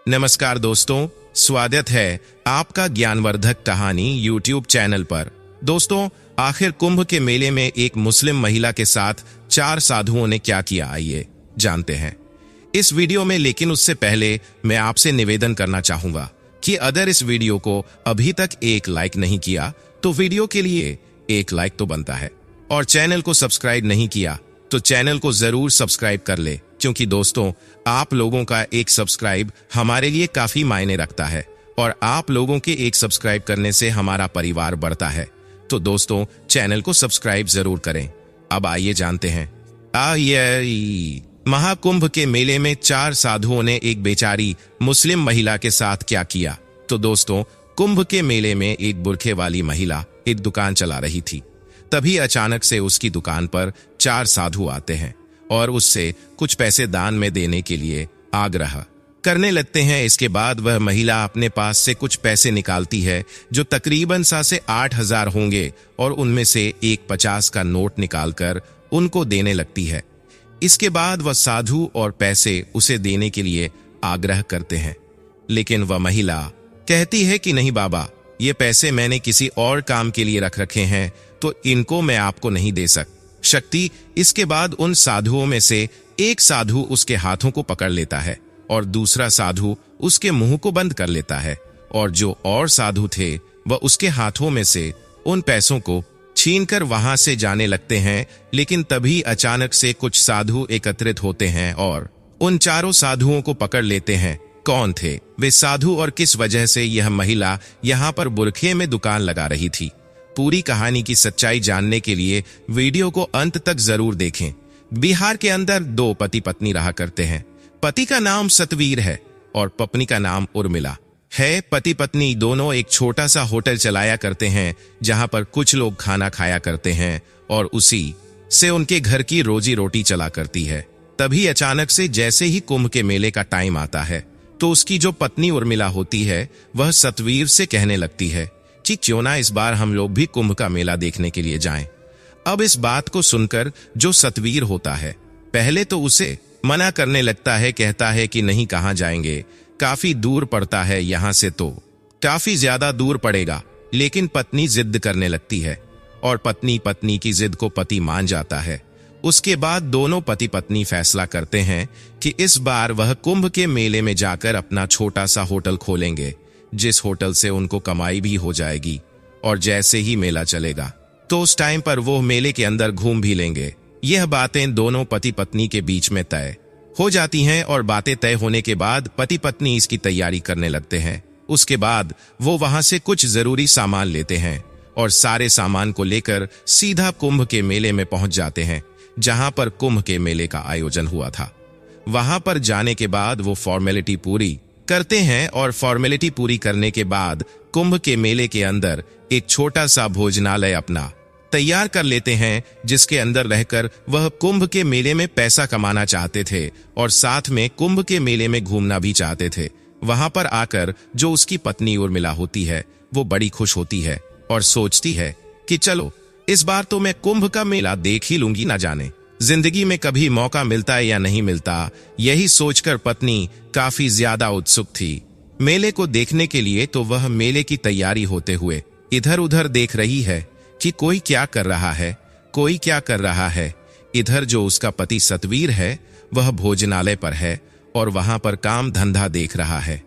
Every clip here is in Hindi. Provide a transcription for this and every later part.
नमस्कार दोस्तों, स्वागत है आपका ज्ञानवर्धक कहानी YouTube चैनल पर। दोस्तों, आखिर कुंभ के मेले में एक मुस्लिम महिला के साथ 4 साधुओं ने क्या किया, आइए जानते हैं इस वीडियो में। लेकिन उससे पहले मैं आपसे निवेदन करना चाहूंगा कि अगर इस वीडियो को अभी तक एक लाइक नहीं किया तो वीडियो के लिए एक लाइक तो बनता है, और चैनल को सब्सक्राइब नहीं किया तो चैनल को जरूर सब्सक्राइब कर ले, क्योंकि दोस्तों आप लोगों का एक सब्सक्राइब हमारे लिए काफी मायने रखता है और आप लोगों के एक सब्सक्राइब करने से हमारा परिवार बढ़ता है। तो दोस्तों चैनल को सब्सक्राइब जरूर करें। अब आइए जानते हैं। महाकुंभ के मेले में 4 साधुओं ने एक बेचारी मुस्लिम महिला के साथ क्या किया। तो दोस्तों, कुंभ के मेले में एक बुरखे वाली महिला एक दुकान चला रही थी। तभी अचानक से उसकी दुकान पर 4 साधु आते हैं और उससे कुछ पैसे दान में देने के लिए आग्रह करने लगते हैं। इसके बाद वह महिला अपने पास से कुछ पैसे निकालती है जो तकरीबन 7 से 8 हजार होंगे, और उनमें से एक 50 का नोट निकालकर उनको देने लगती है। इसके बाद वह साधु और पैसे उसे देने के लिए आग्रह करते हैं, लेकिन वह महिला कहती है कि नहीं बाबा, ये पैसे मैंने किसी और काम के लिए रख रखे हैं, तो इनको मैं आपको नहीं दे सकती। इसके बाद उन साधुओं में से एक साधु उसके हाथों को पकड़ लेता है और दूसरा साधु उसके मुंह को बंद कर लेता है, और जो और साधु थे वह उसके हाथों में से उन पैसों को छीनकर वहां से जाने लगते हैं। लेकिन तभी अचानक से कुछ साधु एकत्रित होते हैं और उन 4 साधुओं को पकड़ लेते हैं। कौन थे वे साधु और किस वजह से यह महिला यहाँ पर बुरखे में दुकान लगा रही थी? पूरी कहानी की सच्चाई जानने के लिए वीडियो को अंत तक जरूर देखें। बिहार के अंदर 2 पति पत्नी रहा करते हैं। पति का नाम सतवीर है और पत्नी का नाम उर्मिला है। पति पत्नी दोनों एक छोटा सा होटल चलाया करते हैं, जहां पर कुछ लोग खाना खाया करते हैं और उसी से उनके घर की रोजी रोटी चला करती है। तभी अचानक से जैसे ही कुंभ के मेले का टाइम आता है तो उसकी जो पत्नी उर्मिला होती है वह सतवीर से कहने लगती है कि क्यों ना इस बार हम लोग भी कुंभ का मेला देखने के लिए जाएं। अब इस बात को सुनकर जो सतवीर होता है पहले तो उसे मना करने लगता है, कहता है कि नहीं, कहां जाएंगे, काफी दूर पड़ता है, यहां से तो काफी ज्यादा दूर पड़ेगा। लेकिन पत्नी जिद करने लगती है और पत्नी की जिद को पति मान जाता है। उसके बाद दोनों पति पत्नी फैसला करते हैं कि इस बार वह कुंभ के मेले में जाकर अपना छोटा सा होटल खोलेंगे, जिस होटल से उनको कमाई भी हो जाएगी, और जैसे ही मेला चलेगा तो उस टाइम पर वो मेले के अंदर घूम भी लेंगे। यह बातें दोनों पति पत्नी के बीच में तय हो जाती हैं, और बातें तय होने के बाद पति पत्नी इसकी तैयारी करने लगते हैं। उसके बाद वो वहां से कुछ जरूरी सामान लेते हैं और सारे सामान को लेकर सीधा कुंभ के मेले में पहुंच जाते हैं, जहां पर कुंभ के मेले का आयोजन हुआ था। वहां पर जाने के बाद वो फॉर्मेलिटी पूरी करते हैं, और फॉर्मेलिटी पूरी करने के बाद कुंभ के मेले के अंदर एक छोटा सा भोजनालय अपना तैयार कर लेते हैं, जिसके अंदर रहकर वह कुंभ के मेले में पैसा कमाना चाहते थे और साथ में कुंभ के मेले में घूमना भी चाहते थे। वहां पर आकर जो उसकी पत्नी उर्मिला होती है वो बड़ी खुश होती है और सोचती है कि चलो इस बार तो मैं कुंभ का मेला देख ही लूंगी, ना जाने जिंदगी में कभी मौका मिलता है या नहीं मिलता। यही सोचकर पत्नी काफी ज्यादा उत्सुक थी मेले को देखने के लिए। तो वह मेले की तैयारी होते हुए इधर उधर देख रही है कि कोई क्या कर रहा है, कोई क्या कर रहा है। इधर जो उसका पति सतवीर है वह भोजनालय पर है और वहां पर काम धंधा देख रहा है।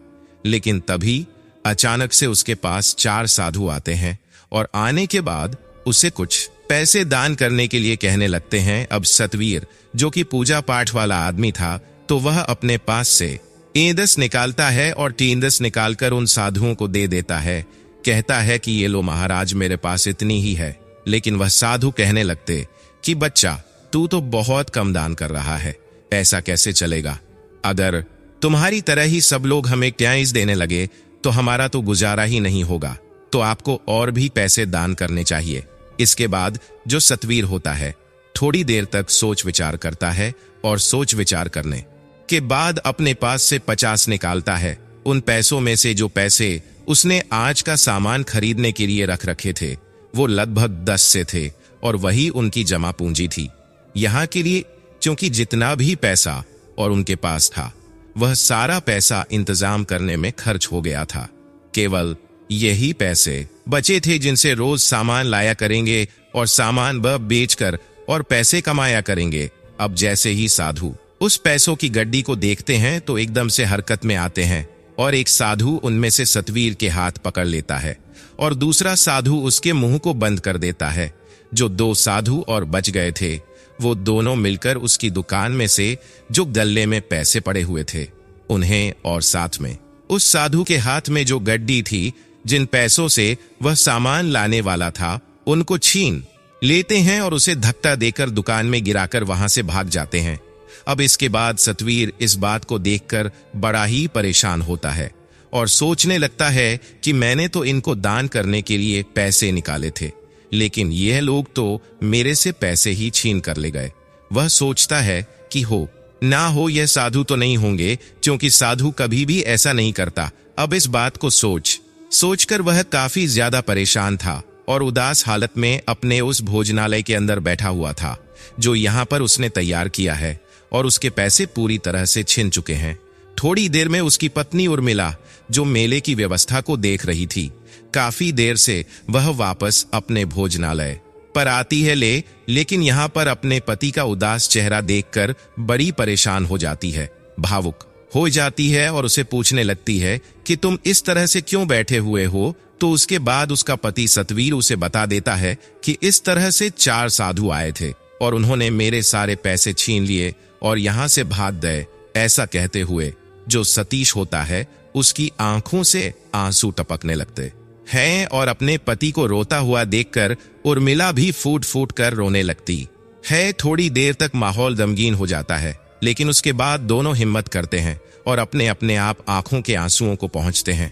लेकिन तभी अचानक से उसके पास 4 साधु आते हैं और आने के बाद उसे कुछ पैसे दान करने के लिए कहने लगते हैं। अब सतवीर, जो कि पूजा पाठ वाला आदमी था, तो वह अपने पास से 10 निकालता है और 10 निकालकर उन साधुओं को दे देता है। कहता है कि ये लो महाराज, मेरे पास इतनी ही है। लेकिन वह साधु कहने लगते कि बच्चा, तू तो बहुत कम दान कर रहा है, ऐसा कैसे चलेगा? अगर तुम्हारी तरह ही सब लोग हमें ट्याइस देने लगे तो हमारा तो गुजारा ही नहीं होगा, तो आपको और भी पैसे दान करने चाहिए। इसके बाद जो सतवीर होता है थोड़ी देर तक सोच विचार करता है और सोच विचार करने के बाद अपने पास से 50 निकालता है। उन पैसों में से जो पैसे उसने आज का सामान खरीदने के लिए रख रखे थे वो लगभग 10 से थे, और वही उनकी जमा पूंजी थी यहाँ के लिए, क्योंकि जितना भी पैसा और उनके पास था वह सारा पैसा इंतजाम करने में खर्च हो गया था। केवल यही पैसे बचे थे जिनसे रोज सामान लाया करेंगे और सामान वह बेचकर और पैसे कमाया करेंगे। अब जैसे ही साधु उस पैसों की गड्डी को देखते हैं तो एकदम से हरकत में आते हैं और एक साधु उनमें से सतवीर के हाथ पकड़ लेता है और दूसरा साधु उसके मुंह को बंद कर देता है। जो 2 साधु और बच गए थे वो दोनों मिलकर उसकी दुकान में से जो गल्ले में पैसे पड़े हुए थे उन्हें और साथ में उस साधु के हाथ में जो गड्डी थी जिन पैसों से वह सामान लाने वाला था उनको छीन लेते हैं और उसे धक्का देकर दुकान में गिराकर वहां से भाग जाते हैं। अब इसके बाद सतवीर इस बात को देखकर बड़ा ही परेशान होता है और सोचने लगता है कि मैंने तो इनको दान करने के लिए पैसे निकाले थे, लेकिन यह लोग तो मेरे से पैसे ही छीन कर ले गए। वह सोचता है कि हो ना हो यह साधु तो नहीं होंगे, क्योंकि साधु कभी भी ऐसा नहीं करता। अब इस बात को सोचकर वह काफी ज्यादा परेशान था और उदास हालत में अपने उस भोजनालय के अंदर बैठा हुआ था जो यहाँ पर उसने तैयार किया है और उसके पैसे पूरी तरह से छिन चुके हैं। थोड़ी देर में उसकी पत्नी उर्मिला जो मेले की व्यवस्था को देख रही थी, काफी देर से वह वापस अपने भोजनालय पर आती है लेकिन यहाँ पर अपने पति का उदास चेहरा देखकर बड़ी परेशान हो जाती है, भावुक हो जाती है और उसे पूछने लगती है कि तुम इस तरह से क्यों बैठे हुए हो। तो उसके बाद उसका पति सतवीर उसे बता देता है कि इस तरह से 4 साधु आए थे और उन्होंने मेरे सारे पैसे छीन लिए और यहाँ से भाग गए। ऐसा कहते हुए जो सतीश होता है उसकी आंखों से आंसू टपकने लगते हैं और अपने पति को रोता हुआ देखकर उर्मिला भी फूट फूट कर रोने लगती है। थोड़ी देर तक माहौल गमगीन हो जाता है, लेकिन उसके बाद दोनों हिम्मत करते हैं और अपने अपने आप आंखों के आंसुओं को पहुंचते हैं।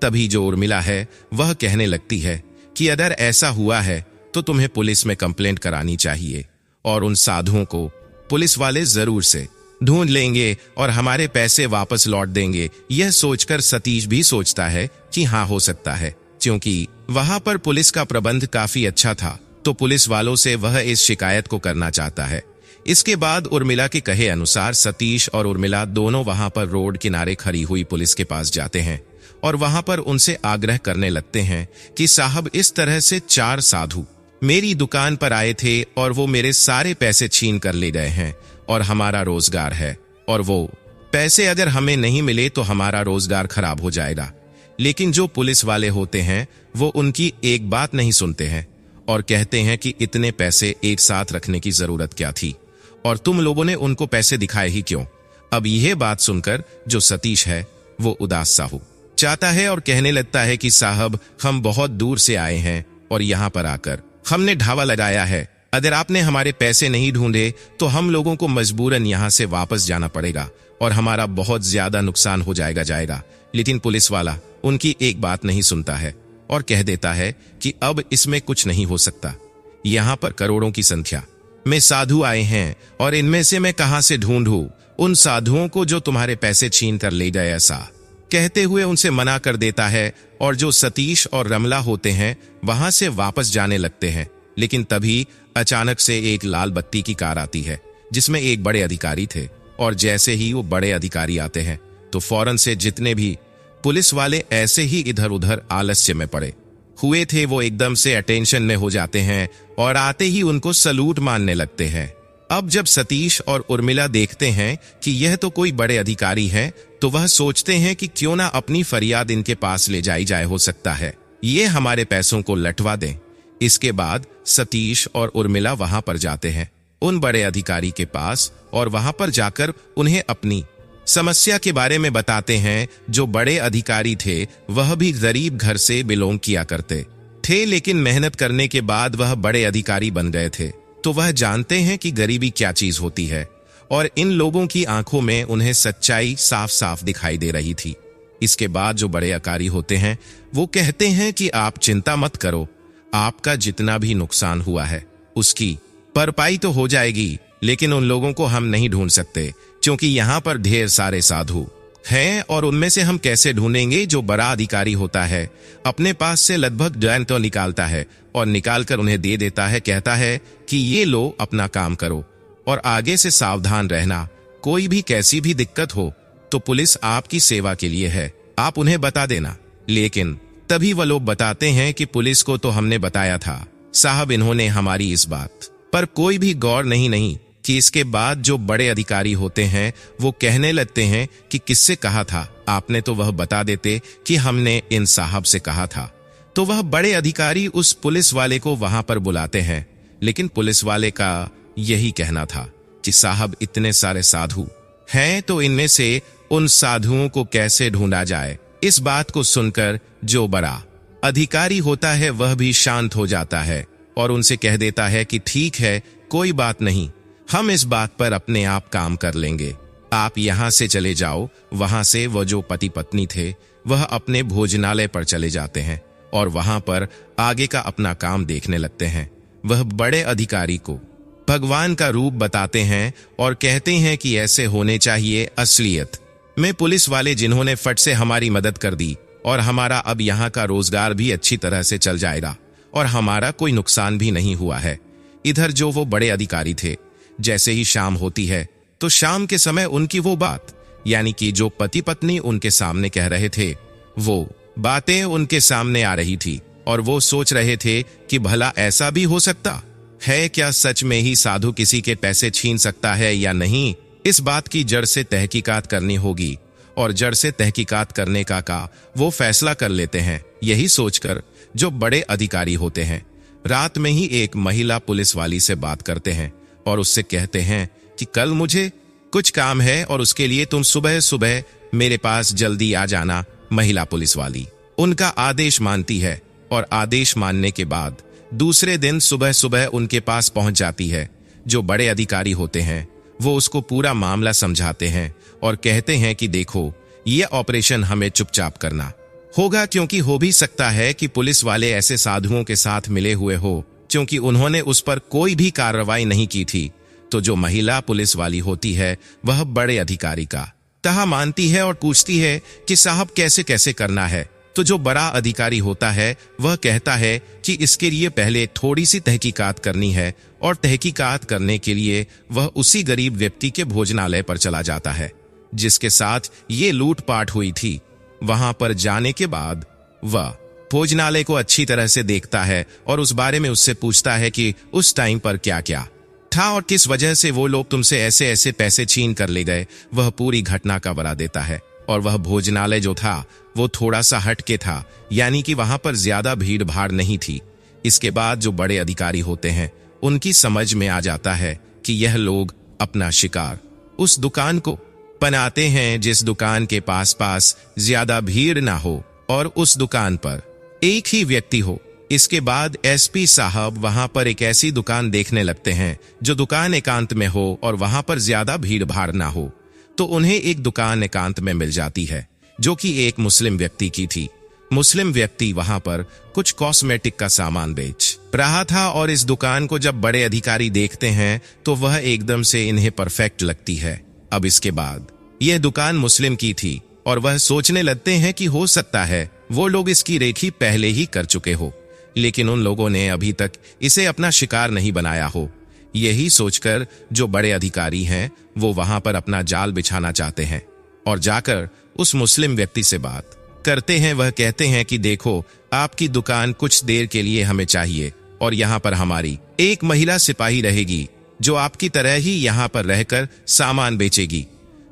तभी जो उर्मिला है वह कहने लगती है कि अगर ऐसा हुआ है तो तुम्हें पुलिस में कंप्लेंट करानी चाहिए और उन साधुओं को पुलिस वाले जरूर से ढूंढ लेंगे और हमारे पैसे वापस लौट देंगे। यह सोचकर सतीश भी सोचता है कि हाँ, हो सकता है, क्योंकि वहां पर पुलिस का प्रबंध काफी अच्छा था, तो पुलिस वालों से वह इस शिकायत को करना चाहता है। इसके बाद उर्मिला के कहे अनुसार सतीश और उर्मिला दोनों वहां पर रोड किनारे खड़ी हुई पुलिस के पास जाते हैं और वहां पर उनसे आग्रह करने लगते हैं कि साहब, इस तरह से 4 साधु मेरी दुकान पर आए थे और वो मेरे सारे पैसे छीन कर ले गए हैं और हमारा रोजगार है और वो पैसे अगर हमें नहीं मिले तो हमारा रोजगार खराब हो जाएगा। लेकिन जो पुलिस वाले होते हैं वो उनकी एक बात नहीं सुनते हैं और कहते हैं कि इतने पैसे एक साथ रखने की जरूरत क्या थी और तुम लोगों ने उनको पैसे दिखाए ही क्यों। अब यह बात सुनकर जो सतीश है वो उदास सा हो जाता है और कहने लगता है कि साहब, हम बहुत दूर से आए हैं और यहाँ पर आकर हमने ढाबा लगाया है। अगर आपने हमारे पैसे नहीं ढूंढे तो हम लोगों को मजबूरन यहाँ से वापस जाना पड़ेगा और हमारा बहुत ज्यादा नुकसान हो जाएगा। लेकिन पुलिस वाला उनकी एक बात नहीं सुनता है और कह देता है कि अब इसमें कुछ नहीं हो सकता। यहाँ पर करोड़ों की संख्या में साधु आए हैं और इनमें से मैं कहां से ढूंढूं उन साधुओं को जो तुम्हारे पैसे छीन कर ले गए। ऐसा कहते हुए उनसे मना कर देता है और जो सतीश और रमला होते हैं वहां से वापस जाने लगते हैं। लेकिन तभी अचानक से एक लाल बत्ती की कार आती है जिसमें एक बड़े अधिकारी थे और जैसे ही वो बड़े अधिकारी आते हैं तो फौरन से जितने भी पुलिस वाले ऐसे ही इधर उधर आलस्य में पड़े हुए थे वो एकदम से अटेंशन में हो जाते हैं और आते ही उनको सलूट मारने लगते हैं। अब जब सतीश और उर्मिला देखते हैं कि यह तो कोई बड़े अधिकारी हैं, तो वह सोचते हैं कि क्यों ना अपनी फरियाद इनके पास ले जाई जाए, हो सकता है ये हमारे पैसों को लौटवा दें। इसके बाद सतीश और उर्मिला वहां पर जाते हैं उन बड़े अधिकारी के पास और वहां पर जाकर उन्हें अपनी समस्या के बारे में बताते हैं। जो बड़े अधिकारी थे वह भी गरीब घर से बिलोंग किया करते थे, लेकिन मेहनत करने के बाद वह बड़े अधिकारी बन गए थे, तो वह जानते हैं कि गरीबी क्या चीज होती है और इन लोगों की आंखों में उन्हें सच्चाई साफ साफ दिखाई दे रही थी। इसके बाद जो बड़े अधिकारी होते हैं वो कहते हैं कि आप चिंता मत करो, आपका जितना भी नुकसान हुआ है उसकी भरपाई तो हो जाएगी, लेकिन उन लोगों को हम नहीं ढूंढ सकते क्योंकि यहाँ पर ढेर सारे साधु हैं और उनमें से हम कैसे ढूंढेंगे। जो बड़ा अधिकारी होता है अपने पास से लगभग डैन तो निकालता है और निकालकर उन्हें दे देता है, कहता है कि ये लो, अपना काम करो और आगे से सावधान रहना, कोई भी कैसी भी दिक्कत हो तो पुलिस आपकी सेवा के लिए है, आप उन्हें बता देना। लेकिन तभी वह लोग बताते हैं कि पुलिस को तो हमने बताया था साहब, इन्होंने हमारी इस बात पर कोई भी गौर नहीं कि इसके बाद जो बड़े अधिकारी होते हैं वो कहने लगते हैं कि किससे कहा था आपने, तो वह बता देते कि हमने इन साहब से कहा था। तो वह बड़े अधिकारी उस पुलिस वाले को वहां पर बुलाते हैं, लेकिन पुलिस वाले का यही कहना था कि साहब इतने सारे साधु हैं तो इनमें से उन साधुओं को कैसे ढूंढा जाए। इस बात को सुनकर जो बड़ा अधिकारी होता है वह भी शांत हो जाता है और उनसे कह देता है कि ठीक है, कोई बात नहीं, हम इस बात पर अपने आप काम कर लेंगे, आप यहां से चले जाओ। वहां से वह जो पति पत्नी थे वह अपने भोजनालय पर चले जाते हैं और वहां पर आगे का अपना काम देखने लगते हैं। वह बड़े अधिकारी को भगवान का रूप बताते हैं और कहते हैं कि ऐसे होने चाहिए असलियत में पुलिस वाले, जिन्होंने फट से हमारी मदद कर दी और हमारा अब यहाँ का रोजगार भी अच्छी तरह से चल जाएगा और हमारा कोई नुकसान भी नहीं हुआ है। इधर जो वो बड़े अधिकारी थे, जैसे ही शाम होती है तो शाम के समय उनकी वो बात, यानी कि जो पति पत्नी उनके सामने कह रहे थे, वो बातें उनके सामने आ रही थी और वो सोच रहे थे कि भला ऐसा भी हो सकता है क्या, सच में ही साधु किसी के पैसे छीन सकता है या नहीं। इस बात की जड़ से तहकीकात करनी होगी और जड़ से तहकीकात करने का वो फैसला कर लेते हैं। यही सोचकर जो बड़े अधिकारी होते हैं रात में ही एक महिला पुलिस वाली से बात करते हैं और उससे कहते हैं कि कल मुझे कुछ काम है और उसके लिए तुम सुबह सुबह मेरे पास जल्दी आ जाना। महिला पुलिस वाली उनका आदेश मानती है और आदेश मानने के बाद दूसरे दिन सुबह सुबह उनके पास पहुंच जाती है। जो बड़े अधिकारी होते हैं वो उसको पूरा मामला समझाते हैं और कहते हैं कि देखो, ये ऑपरेशन हमें चुपचाप करना होगा, क्योंकि हो भी सकता है कि पुलिस वाले ऐसे साधुओं के साथ मिले हुए हो, क्योंकि उन्होंने उस पर कोई भी कार्रवाई नहीं की थी। तो जो महिला पुलिस वाली होती है वह बड़े अधिकारी का कहा मानती है और पूछती है कि साहब कैसे कैसे करना है। तो जो बड़ा अधिकारी होता है वह कहता है कि इसके लिए पहले थोड़ी सी तहकीकात करनी है और तहकीकात करने के लिए वह उसी गरीब व्यक्ति के भोजनालय पर चला जाता है जिसके साथ ये लूटपाट हुई थी। वहां पर जाने के बाद वह भोजनालय को अच्छी तरह से देखता है और उस बारे में उससे पूछता है कि उस टाइम पर क्या क्या था और किस वजह से वो लोग तुमसे ऐसे ऐसे पैसे छीन कर ले गए। वह पूरी घटना का बरा देता है और वह भोजनालय जो था वो थोड़ा सा हटके था, यानी कि वहां पर ज्यादा भीड़ भाड़ नहीं थी। इसके बाद जो बड़े अधिकारी होते हैं उनकी समझ में आ जाता है कि यह लोग अपना शिकार उस दुकान को बनाते हैं जिस दुकान के पास पास ज्यादा भीड़ ना हो और उस दुकान पर एक ही व्यक्ति हो। इसके बाद एसपी साहब वहां पर एक ऐसी दुकान देखने लगते हैं जो दुकान एकांत में हो और वहां पर ज्यादा भीड़ भाड़ ना हो। तो उन्हें एक दुकान एकांत में मिल जाती है जो कि एक मुस्लिम व्यक्ति की थी। मुस्लिम व्यक्ति वहां पर कुछ कॉस्मेटिक का सामान बेच रहा था और इस दुकान को जब बड़े अधिकारी देखते हैं तो वह एकदम से इन्हें परफेक्ट लगती है। अब इसके बाद यह दुकान मुस्लिम की थी और वह सोचने लगते हैं कि हो सकता है वो लोग इसकी रेखी पहले ही कर चुके हो, लेकिन उन लोगों ने अभी तक इसे अपना शिकार नहीं बनाया हो। यही सोचकर जो बड़े अधिकारी हैं वो वहां पर अपना जाल बिछाना चाहते हैं और जाकर उस मुस्लिम व्यक्ति से बात करते हैं। वह कहते हैं कि देखो, आपकी दुकान कुछ देर के लिए हमें चाहिए और यहाँ पर हमारी एक महिला सिपाही रहेगी जो आपकी तरह ही यहाँ पर रहकर सामान बेचेगी।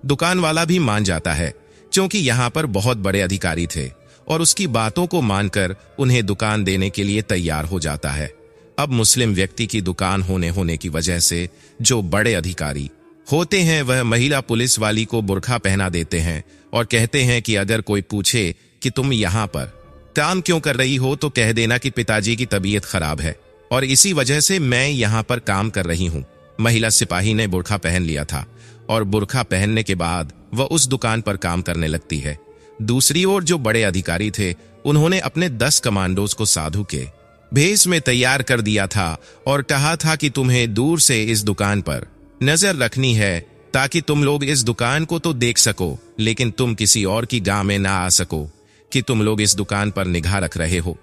दुकान वाला भी मान जाता है क्योंकि यहाँ पर बहुत बड़े अधिकारी थे और उसकी बातों को मानकर उन्हें दुकान देने के लिए तैयार हो जाता है। अब मुस्लिम व्यक्ति की दुकान होने की वजह से जो बड़े अधिकारी होते हैं वह महिला पुलिस वाली को बुर्का पहना देते हैं और कहते हैं कि अगर कोई पूछे कि तुम यहाँ पर काम क्यों कर रही हो तो कह देना कि पिताजी की तबीयत खराब है और इसी वजह से मैं यहाँ पर काम कर रही हूँ। महिला सिपाही ने बुर्का पहन लिया था और बुर्का पहनने के बाद वह उस दुकान पर काम करने लगती है। दूसरी ओर जो बड़े अधिकारी थे उन्होंने अपने 10 कमांडोज को साधु के भेष में तैयार कर दिया था और कहा था कि तुम्हें दूर से इस दुकान पर नजर रखनी है ताकि तुम लोग इस दुकान को तो देख सको लेकिन तुम किसी और की गांव में ना आ सको कि तुम लोग इस दुकान पर निगाह रख रहे हो।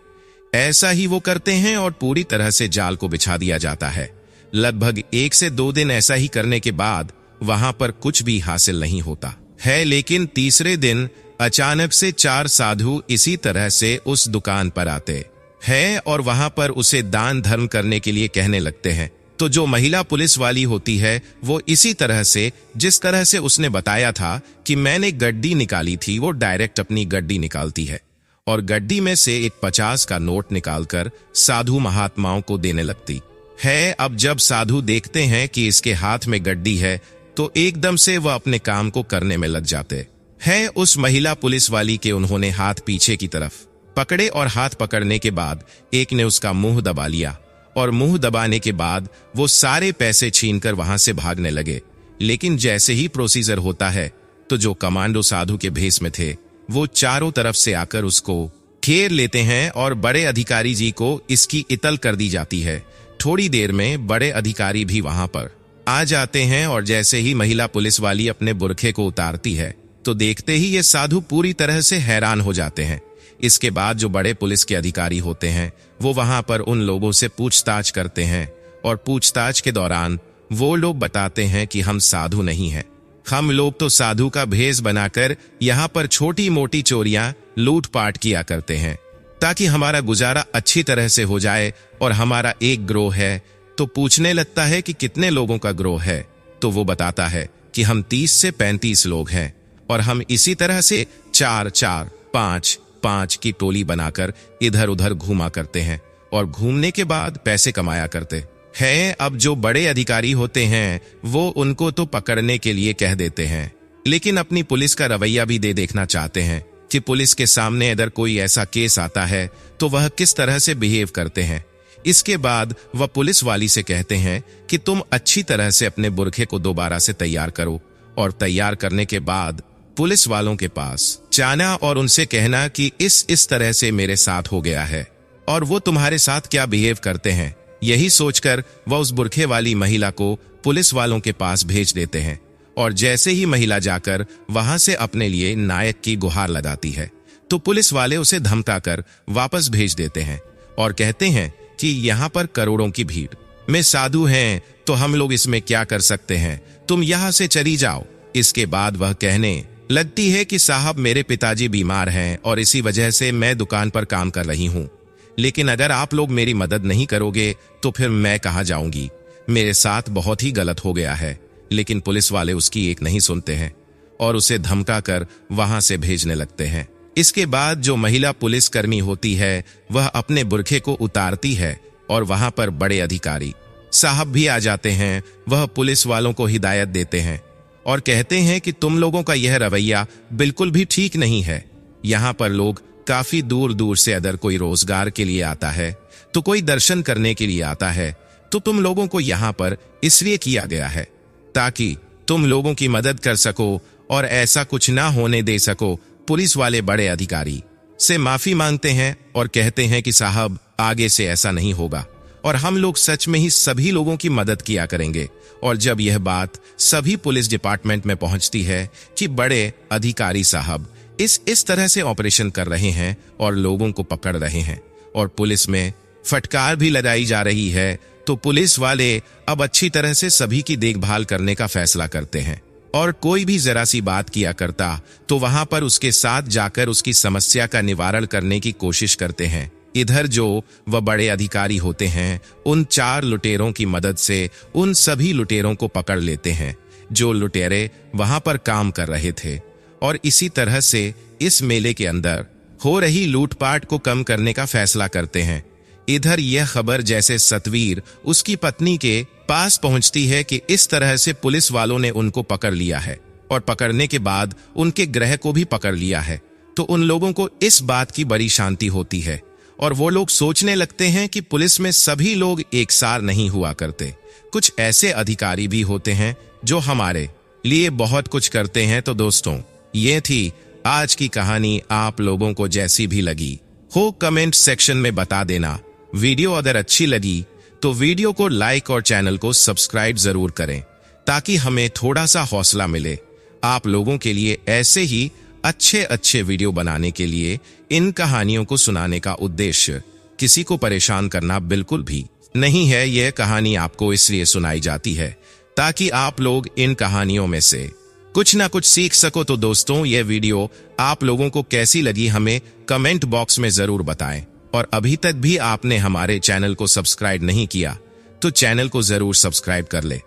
ऐसा ही वो करते हैं और पूरी तरह से जाल को बिछा दिया जाता है। लगभग 1 से 2 दिन ऐसा ही करने के बाद वहां पर कुछ भी हासिल नहीं होता। है। लेकिन तीसरे दिन अचानक से 4 साधु इसी तरह से उस दुकान पर आते हैं और वहां पर उसे दान धर्म करने के लिए कहने लगते हैं। तो जो महिला पुलिस वाली होती है वो इसी तरह से, जिस तरह से उसने बताया था कि मैंने गड्डी निकाली थी, वो डायरेक्ट अपनी गड्डी निकालती है और गड्डी में से एक 50 का नोट निकालकर साधु महात्माओं को देने लगती है। अब जब साधु देखते हैं कि इसके हाथ में गड्डी है तो एकदम से वह अपने काम को करने में लग जाते हैं। उस महिला पुलिस वाली के उन्होंने हाथ पीछे की तरफ पकड़े और हाथ पकड़ने के बाद एक ने उसका मुंह दबा लिया और मुंह दबाने के बाद वो सारे पैसे छीनकर वहां से भागने लगे। लेकिन जैसे ही प्रोसीजर होता है तो जो कमांडो साधु के भेष में थे वो चारों तरफ से आकर उसको घेर लेते हैं और बड़े अधिकारी जी को इसकी इतल कर दी जाती है। थोड़ी देर में बड़े अधिकारी भी वहां पर आ जाते हैं और जैसे ही महिला पुलिस वाली अपने बुरखे को उतारती है तो देखते ही ये साधु पूरी तरह से हैरान हो जाते हैं। इसके बाद जो बड़े पुलिस के अधिकारी होते हैं वो वहां पर उन लोगों से पूछताछ करते हैं और पूछताछ के दौरान वो लोग बताते हैं कि हम साधु नहीं हैं, हम लोग तो साधु का भेष बनाकर यहाँ पर छोटी मोटी चोरियां लूटपाट किया करते हैं ताकि हमारा गुजारा अच्छी तरह से हो जाए। और हमारा एक ग्रोह है। तो पूछने लगता है कि कितने लोगों का ग्रोह है, तो वो बताता है कि हम 30 से 35 लोग हैं और हम इसी तरह से 4-4, 5-5 की टोली बनाकर इधर उधर घूमा करते हैं और घूमने के बाद पैसे कमाया करते हैं। अब जो बड़े अधिकारी होते हैं वो उनको तो पकड़ने के लिए कह देते हैं, लेकिन अपनी पुलिस का रवैया भी देखना चाहते हैं कि पुलिस के सामने अगर कोई ऐसा केस आता है तो वह किस तरह से बिहेव करते हैं। इसके बाद वह पुलिस वाली से कहते हैं कि तुम अच्छी तरह से अपने बुरखे को दोबारा से तैयार करो और तैयार करने के बाद पुलिस वालों के पास जाना और उनसे कहना कि इस तरह से मेरे साथ हो गया है और वो तुम्हारे साथ क्या बिहेव करते हैं। यही सोचकर वह उस बुरखे वाली महिला को पुलिस वालों के पास भेज देते हैं और जैसे ही महिला जाकर वहां से अपने लिए नायक की गुहार लगाती है तो पुलिस वाले उसे धमकाकर वापस भेज देते हैं और कहते हैं कि यहाँ पर करोड़ों की भीड़ में साधु हैं तो हम लोग इसमें क्या कर सकते हैं, तुम यहाँ से चली जाओ। इसके बाद वह कहने लगती है कि साहब मेरे पिताजी बीमार हैं और इसी वजह से मैं दुकान पर काम कर रही हूँ, लेकिन अगर आप लोग मेरी मदद नहीं करोगे तो फिर मैं कहाँ जाऊंगी, मेरे साथ बहुत ही गलत हो गया है। लेकिन पुलिस वाले उसकी एक नहीं सुनते हैं और उसे धमका कर वहां से भेजने लगते हैं। इसके बाद जो महिला पुलिस कर्मी होती है वह अपने बुरखे को उतारती है और वहां पर बड़े अधिकारी साहब भी आ जाते हैं। वह पुलिस वालों को हिदायत देते हैं और कहते हैं कि तुम लोगों का यह रवैया बिल्कुल भी ठीक नहीं है। यहाँ पर लोग काफी दूर दूर से अगर कोई रोजगार के लिए आता है तो कोई दर्शन करने के लिए आता है, तो तुम लोगों को यहाँ पर इसलिए किया गया है ताकि तुम लोगों की मदद कर सको और ऐसा कुछ ना होने दे सको। पुलिस वाले बड़े अधिकारी से माफी मांगते हैं और कहते हैं कि साहब आगे से ऐसा नहीं होगा और हम लोग सच में ही सभी लोगों की मदद किया करेंगे। और जब यह बात सभी पुलिस डिपार्टमेंट में पहुंचती है कि बड़े अधिकारी साहब इस तरह से ऑपरेशन कर रहे हैं और लोगों को पकड़ रहे हैं और पुलिस में फटकार भी लगाई जा रही है, तो पुलिस वाले अब अच्छी तरह से सभी की देखभाल करने का फैसला करते हैं और कोई भी जरा सी बात किया करता तो वहां पर उसके साथ जाकर उसकी समस्या का निवारण करने की कोशिश करते हैं। इधर जो वह बड़े अधिकारी होते हैं उन 4 लुटेरों की मदद से उन सभी लुटेरों को पकड़ लेते हैं जो लुटेरे वहां पर काम कर रहे थे और इसी तरह से इस मेले के अंदर हो रही लूटपाट को कम करने का फैसला करते हैं। इधर यह खबर जैसे सतवीर उसकी पत्नी के पास पहुंचती है कि इस तरह से पुलिस वालों ने उनको पकड़ लिया है और पकड़ने के बाद उनके ग्रह को भी पकड़ लिया है, तो उन लोगों को इस बात की बड़ी शांति होती है और वो लोग सोचने लगते हैं कि पुलिस में सभी लोग एक सार नहीं हुआ करते, कुछ ऐसे अधिकारी भी होते हैं जो हमारे लिए बहुत कुछ करते हैं। तो दोस्तों ये थी आज की कहानी। आप लोगों को जैसी भी लगी हो कमेंट सेक्शन में बता देना। वीडियो अगर अच्छी लगी तो वीडियो को लाइक और चैनल को सब्सक्राइब जरूर करें ताकि हमें थोड़ा सा हौसला मिले आप लोगों के लिए ऐसे ही अच्छे वीडियो बनाने के लिए। इन कहानियों को सुनाने का उद्देश्य किसी को परेशान करना बिल्कुल भी नहीं है। यह कहानी आपको इसलिए सुनाई जाती है ताकि आप लोग इन कहानियों में से कुछ ना कुछ सीख सको। तो दोस्तों, यह वीडियो आप लोगों को कैसी लगी हमें कमेंट बॉक्स में जरूर बताएं। और अभी तक भी आपने हमारे चैनल को सब्सक्राइब नहीं किया तो चैनल को जरूर सब्सक्राइब कर ले।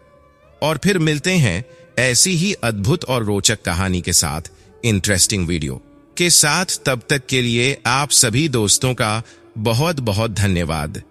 और फिर मिलते हैं ऐसी ही अद्भुत और रोचक कहानी के साथ, इंटरेस्टिंग वीडियो के साथ। तब तक के लिए आप सभी दोस्तों का बहुत बहुत धन्यवाद।